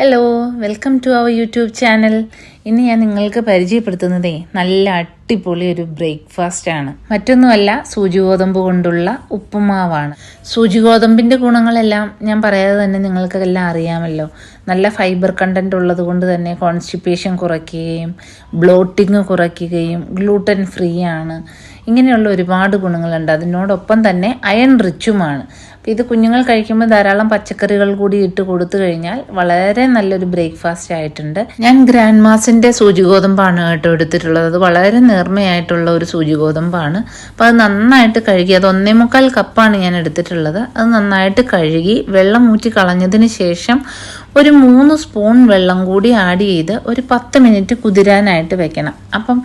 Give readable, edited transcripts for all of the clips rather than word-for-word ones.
Hello, welcome to our YouTube channel. ഇന്ന് ഞാൻ നിങ്ങൾക്ക് പരിചയപ്പെടുത്തുന്നതേ നല്ല അടിപൊളി ഒരു ബ്രേക്ക്ഫാസ്റ്റ് ആണ്. മറ്റൊന്നുമല്ല, സൂചി ഗോതമ്പ് കൊണ്ടുള്ള ഉപ്പുമാവാണ്. സൂചി ഗോതമ്പിൻ്റെ ഗുണങ്ങളെല്ലാം ഞാൻ പറയാതെ തന്നെ നിങ്ങൾക്കെല്ലാം അറിയാമല്ലോ. നല്ല ഫൈബർ കണ്ടന്റ് ഉള്ളത് കൊണ്ട് തന്നെ കോൺസ്റ്റിപ്പേഷൻ കുറയ്ക്കുകയും ബ്ലോട്ടിങ് കുറയ്ക്കുകയും ഗ്ലൂട്ടൻ ഫ്രീ ആണ്. ഇങ്ങനെയുള്ള ഒരുപാട് ഗുണങ്ങളുണ്ട്. അതിനോടൊപ്പം തന്നെ അയൺ റിച്ചുമാണ്. അപ്പോൾ ഇത് കുഞ്ഞുങ്ങൾ കഴിക്കുമ്പോൾ ധാരാളം പച്ചക്കറികൾ കൂടി ഇട്ട് കൊടുത്തു കഴിഞ്ഞാൽ വളരെ നല്ലൊരു ബ്രേക്ക്ഫാസ്റ്റ് ആയിട്ടുണ്ട്. ഞാൻ ഗ്രാൻഡ് മാസിൻ്റെ സൂചി ഗോതമ്പാണ് കേട്ടോ എടുത്തിട്ടുള്ളത്. അത് വളരെ നേർമയായിട്ടുള്ള ഒരു സൂചി ഗോതമ്പാണ്. അപ്പോൾ അത് നന്നായിട്ട് കഴുകി, അത് 1.25 കപ്പാണ് ഞാൻ എടുത്തിട്ടുള്ളത്. അത് നന്നായിട്ട് കഴുകി വെള്ളം ഊറ്റി കളഞ്ഞതിന് ശേഷം ഒരു 3 സ്പൂൺ വെള്ളം കൂടി ആഡ് ചെയ്ത് ഒരു 10 മിനിറ്റ് കുതിരാനായിട്ട് വെക്കണം. അപ്പം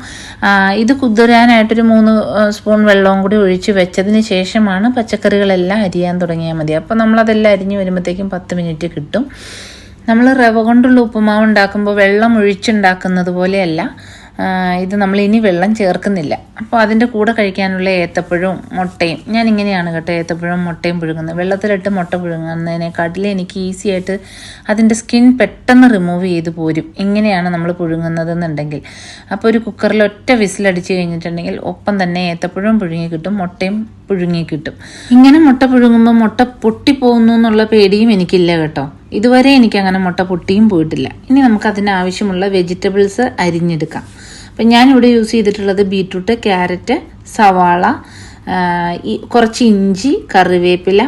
ഇത് കുതിരാനായിട്ടൊരു 3 സ്പൂൺ വെള്ളവും കൂടി ഒഴിച്ച് വെച്ചതിന് ശേഷമാണ് പച്ചക്കറികളെല്ലാം അരിയാൻ തുടങ്ങിയാൽ മതി. അപ്പം നമ്മളതെല്ലാം അരിഞ്ഞ് വരുമ്പോഴത്തേക്കും 10 മിനിറ്റ് കിട്ടും. നമ്മൾ റവ കൊണ്ടുള്ള ഉപ്പുമാവ് ഉണ്ടാക്കുമ്പോൾ വെള്ളം ഒഴിച്ചുണ്ടാക്കുന്നത് പോലെയല്ല, ഇത് നമ്മൾ ഇനി വെള്ളം ചേർക്കുന്നില്ല. അപ്പോൾ അതിൻ്റെ കൂടെ കഴിക്കാനുള്ള ഏത്തപ്പഴവും മുട്ടയും, ഞാൻ ഇങ്ങനെയാണ് കേട്ടോ ഏത്തപ്പഴവും മുട്ടയും പുഴുങ്ങുന്നത്. വെള്ളത്തിലിട്ട് മുട്ട പുഴുങ്ങുന്നതിനെക്കാട്ടിൽ എനിക്ക് ഈസി ആയിട്ട് അതിൻ്റെ സ്കിൻ പെട്ടെന്ന് റിമൂവ് ചെയ്ത് പോരും ഇങ്ങനെയാണ് നമ്മൾ പുഴുങ്ങുന്നതെന്നുണ്ടെങ്കിൽ. അപ്പോൾ ഒരു കുക്കറിൽ ഒറ്റ വിസിലടിച്ച് കഴിഞ്ഞിട്ടുണ്ടെങ്കിൽ ഒപ്പം തന്നെ ഏത്തപ്പഴവും പുഴുങ്ങി കിട്ടും, മുട്ടയും പുഴുങ്ങി കിട്ടും. ഇങ്ങനെ മുട്ട പുഴുങ്ങുമ്പോൾ മുട്ട പൊട്ടിപ്പോകുന്നു എന്നുള്ള പേടിയും എനിക്കില്ല കേട്ടോ. ഇതുവരെ എനിക്കങ്ങനെ മുട്ട പൊട്ടിയും പോയിട്ടില്ല. ഇനി നമുക്ക് അതിനാവശ്യമുള്ള വെജിറ്റബിൾസ് അരിഞ്ഞെടുക്കാം. അപ്പം ഞാനിവിടെ യൂസ് ചെയ്തിട്ടുള്ളത് ബീറ്റ്റൂട്ട്, ക്യാരറ്റ്, സവാള, കുറച്ച് ഇഞ്ചി, കറിവേപ്പില.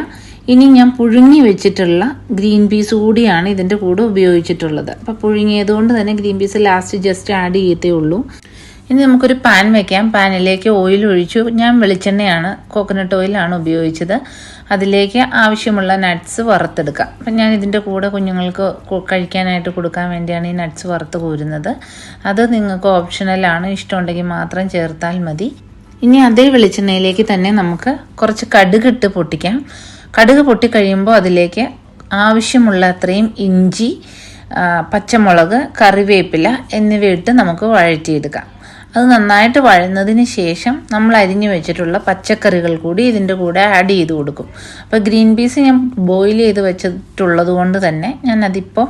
ഇനി ഞാൻ പുഴുങ്ങി വെച്ചിട്ടുള്ള ഗ്രീൻ പീസ് കൂടിയാണ് ഇതിൻ്റെ കൂടെ ഉപയോഗിച്ചിട്ടുള്ളത്. അപ്പോൾ പുഴുങ്ങിയത് കൊണ്ട് തന്നെ green peas last just add ചെയ്യത്തേ ഉള്ളൂ. ഇനി നമുക്കൊരു പാൻ വയ്ക്കാം. പാനിലേക്ക് ഓയിൽ ഒഴിച്ചു. ഞാൻ വെളിച്ചെണ്ണയാണ്, കോക്കനട്ട് ഓയിലാണ് ഉപയോഗിച്ചത്. അതിലേക്ക് ആവശ്യമുള്ള നട്ട്സ് വറുത്തെടുക്കാം. അപ്പം ഞാൻ ഇതിൻ്റെ കൂടെ കുഞ്ഞുങ്ങൾക്ക് കഴിക്കാനായിട്ട് കൊടുക്കാൻ വേണ്ടിയാണ് ഈ നട്ട്സ് വറുത്ത് കോരുന്നത്. അത് നിങ്ങൾക്ക് ഓപ്ഷണലാണ്, ഇഷ്ടമുണ്ടെങ്കിൽ മാത്രം ചേർത്താൽ മതി. ഇനി അതേ വെളിച്ചെണ്ണയിലേക്ക് തന്നെ നമുക്ക് കുറച്ച് കടുക് ഇട്ട് പൊട്ടിക്കാം. കടുക് പൊട്ടിക്കഴിയുമ്പോൾ അതിലേക്ക് ആവശ്യമുള്ള അത്രയും ഇഞ്ചി, പച്ചമുളക്, കറിവേപ്പില എന്നിവയിട്ട് നമുക്ക് വഴറ്റിയെടുക്കാം. അത് നന്നായിട്ട് വഴന്നതിന് ശേഷം നമ്മൾ അരിഞ്ഞു വെച്ചിട്ടുള്ള പച്ചക്കറികൾ കൂടി ഇതിൻ്റെ കൂടെ ആഡ് ചെയ്ത് കൊടുക്കും. അപ്പോൾ ഗ്രീൻ പീസ് ഞാൻ ബോയിൽ ചെയ്ത് വെച്ചിട്ടുള്ളത് കൊണ്ട് തന്നെ ഞാൻ അതിപ്പോൾ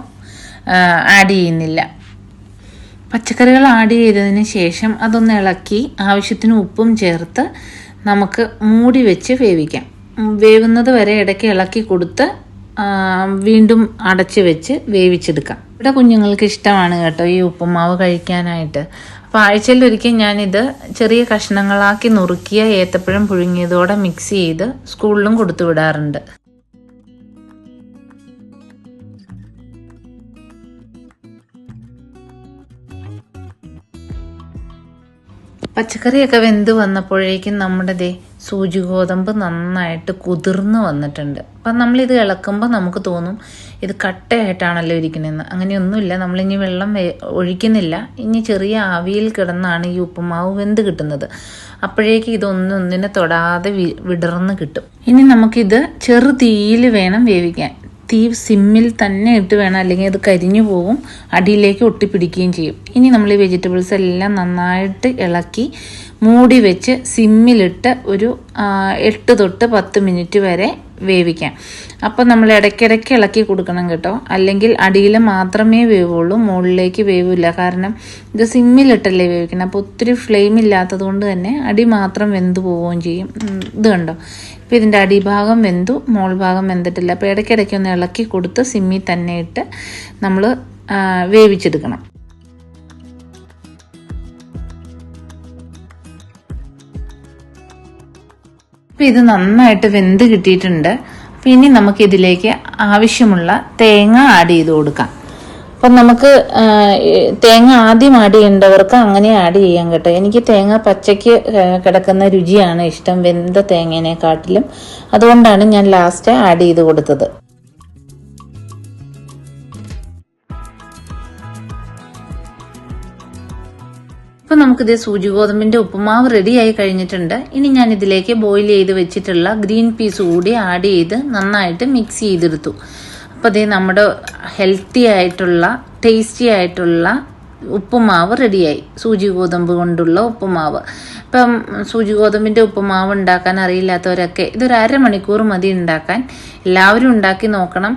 ആഡ് ചെയ്യുന്നില്ല. പച്ചക്കറികൾ ആഡ് ചെയ്തതിന് ശേഷം അതൊന്ന് ഇളക്കി ആവശ്യത്തിന് ഉപ്പും ചേർത്ത് നമുക്ക് മൂടി വെച്ച് വേവിക്കാം. വേവുന്നത് വരെ ഇടയ്ക്ക് ഇളക്കി കൊടുത്ത് വീണ്ടും അടച്ച് വെച്ച് വേവിച്ചെടുക്കാം. ഇവിടെ കുഞ്ഞുങ്ങൾക്ക് ഇഷ്ടമാണ് കേട്ടോ ഈ ഉപ്പുമാവ് കഴിക്കാനായിട്ട്. അപ്പോൾ ആഴ്ചയിലൊരിക്കൽ ഞാനിത് ചെറിയ കഷ്ണങ്ങളാക്കി നുറുക്കിയ ഏത്തപ്പഴം പുഴുങ്ങിയതോടെ മിക്സ് ചെയ്ത് സ്കൂളിലും കൊടുത്തു വിടാറുണ്ട്. പച്ചക്കറിയൊക്കെ വെന്ത് വന്നപ്പോഴേക്കും നമ്മുടെ സൂചി ഗോതമ്പ് നന്നായിട്ട് കുതിർന്ന് വന്നിട്ടുണ്ട്. അപ്പം നമ്മളിത് ഇളക്കുമ്പോൾ നമുക്ക് തോന്നും ഇത് കട്ടയായിട്ടാണല്ലോ ഇരിക്കണമെന്ന്. അങ്ങനെയൊന്നുമില്ല. നമ്മളിനി വെള്ളം ഒഴിക്കുന്നില്ല. ഇനി ചെറിയ ആവിയിൽ കിടന്നാണ് ഈ ഉപ്പുമാവ് വെന്ത് കിട്ടുന്നത്. അപ്പോഴേക്ക് ഇതൊന്നൊന്നിനെ തൊടാതെ വിടർന്ന് കിട്ടും. ഇനി നമുക്കിത് ചെറു തീയിൽ വേണം വേവിക്കാൻ. തീ സിമ്മിൽ തന്നെ ഇട്ട് വേണം, അല്ലെങ്കിൽ അത് കരിഞ്ഞു പോകും, അടിയിലേക്ക് ഒട്ടിപ്പിടിക്കുകയും ചെയ്യും. ഇനി നമ്മൾ ഈ വെജിറ്റബിൾസ് എല്ലാം നന്നായിട്ട് ഇളക്കി മൂടി വെച്ച് സിമ്മിലിട്ട് ഒരു 8 തൊട്ട് 10 മിനിറ്റ് വരെ വേവിക്കാം. അപ്പം നമ്മൾ ഇടയ്ക്കിടയ്ക്ക് ഇളക്കി കൊടുക്കണം കേട്ടോ, അല്ലെങ്കിൽ അടിയിൽ മാത്രമേ വേവുള്ളൂ, മുകളിലേക്ക് വേവില്ല. കാരണം ഇത് സിമ്മിലിട്ടല്ലേ വേവിക്കണം. അപ്പോൾ ഒത്തിരി ഫ്ലെയിം ഇല്ലാത്തത് കൊണ്ട് തന്നെ അടി മാത്രം വെന്ത് പോവുകയും ചെയ്യും. ഇത് കണ്ടോ, ഇപ്പോൾ ഇതിൻ്റെ അടിഭാഗം വെന്തു, മോൾ ഭാഗം വെന്തിട്ടില്ല. അപ്പോൾ ഇടയ്ക്കിടയ്ക്ക് ഒന്ന് ഇളക്കി കൊടുത്ത് സിമ്മിൽ തന്നെ ഇട്ട് നമ്മൾ വേവിച്ചെടുക്കണം. അപ്പോൾ ഇത് നന്നായിട്ട് വെന്ത് കിട്ടിയിട്ടുണ്ട്. അപ്പം ഇനി നമുക്കിതിലേക്ക് ആവശ്യമുള്ള തേങ്ങ ആഡ് ചെയ്ത് കൊടുക്കാം. അപ്പം നമുക്ക് തേങ്ങ ആദ്യം ആഡ് ചെയ്യേണ്ടവർക്ക് അങ്ങനെ ആഡ് ചെയ്യാൻ കേട്ടോ. എനിക്ക് തേങ്ങ പച്ചയ്ക്ക് കിടക്കുന്ന രുചിയാണ് ഇഷ്ടം വെന്ത തേങ്ങേനെക്കാട്ടിലും. അതുകൊണ്ടാണ് ഞാൻ ലാസ്റ്റ് ആഡ് ചെയ്ത് കൊടുത്തത്. ഇപ്പം നമുക്കിത് സൂചി ഗോതമ്പിൻ്റെ ഉപ്പുമാവ് റെഡിയായി കഴിഞ്ഞിട്ടുണ്ട്. ഇനി ഞാൻ ഇതിലേക്ക് ബോയിൽ ചെയ്ത് വെച്ചിട്ടുള്ള ഗ്രീൻ പീസ് കൂടി ആഡ് ചെയ്ത് നന്നായിട്ട് മിക്സ് ചെയ്തെടുത്തു. അപ്പോൾ അതേ നമ്മുടെ ഹെൽത്തി ആയിട്ടുള്ള ടേസ്റ്റി ആയിട്ടുള്ള ഉപ്പുമാവ് റെഡിയായി. സൂചി ഗോതമ്പ് കൊണ്ടുള്ള ഉപ്പുമാവ്. ഇപ്പം സൂചി ഗോതമ്പിൻ്റെ ഉപ്പുമാവ് ഉണ്ടാക്കാൻ അറിയില്ലാത്തവരൊക്കെ ഇതൊരു അരമണിക്കൂർ മതി ഉണ്ടാക്കാൻ. എല്ലാവരും ഉണ്ടാക്കി നോക്കണം.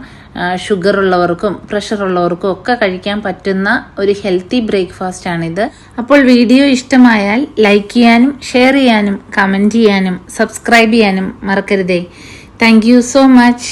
ഷുഗർ ഉള്ളവർക്കും പ്രഷർ ഉള്ളവർക്കും ഒക്കെ കഴിക്കാൻ പറ്റുന്ന ഒരു ഹെൽത്തി ബ്രേക്ക്ഫാസ്റ്റ് ആണിത്. അപ്പോൾ വീഡിയോ ഇഷ്ടമായാൽ ലൈക്ക് ചെയ്യാനും ഷെയർ ചെയ്യാനും കമൻറ്റ് ചെയ്യാനും സബ്സ്ക്രൈബ് ചെയ്യാനും മറക്കരുതേ. Thank you so much.